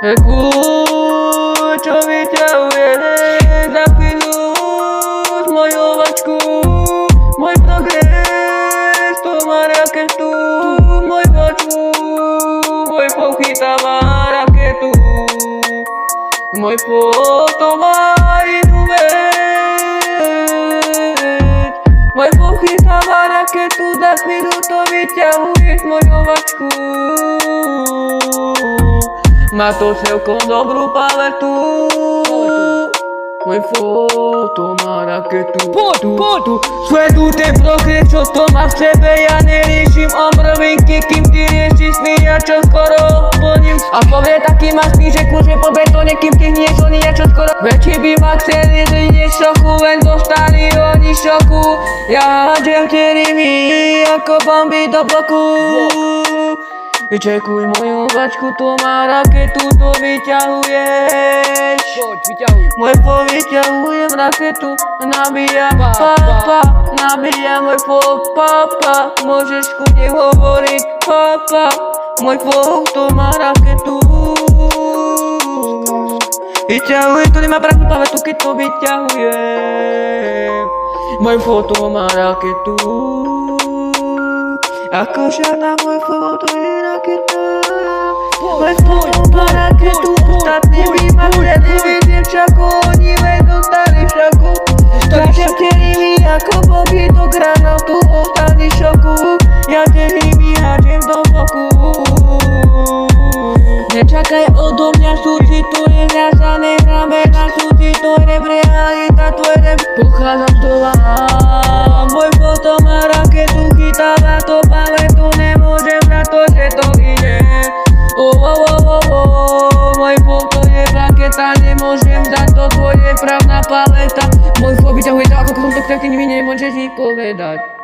Čo vyťahuje za chvíľu z moju vačku. Môj progres, to má raketu. Môj vačku, môj pochytáva raketu. Môj to má inú vec. Môj pochytáva raketu, za chvíľu to vyťahuje z moju vačku. Má to celkom dobrú paletu. Môj foto má raketu. Poď, sleduj ten progres, čo to má v sebe. Ja neriešim omrvinky, kým ty riešiš sny, ja čo skoro plním. A povie taký má sny, že kľúče po betóne, kým ty hnieš oni, ja čo skoro. Väčší by ma chceli žiť šoku, len dostali oni šoku. Ja hádžem tie rimy, ako bomby do bloku. Vyčekuj moju vačku, to má raketu, to vyťahuješ. Môj vyťahujem raketu, nabíjam papa, nabíjam môj papa. Môžeš kudne hovoriť papa, môj to má raketu. Vyťahuje, to nemá pravdu paletu, keď to vyťahujem. Môj to má raketu. Ako žiadna môj foto je raketa. Môj foto má raketu. Ostatní by ma chceli vidieť všaku, oni len dostali všaku. Takže vtedy ako Bobby do granatu, ostali šoku. Ja tedy hádžem do boku. Nečakaj odo mňa súci, to je zjazané ramena. Súci, to je realita, to je pochádzam z dola. Môj foto má raketu, chytáva to paletu, nemôžem za to, že to ide. Môj foto je raketa, nemôžem za to, tvoje právna paleta. Môj foto vyťahuje to, ako som to k takým nemôžeš ich povedať.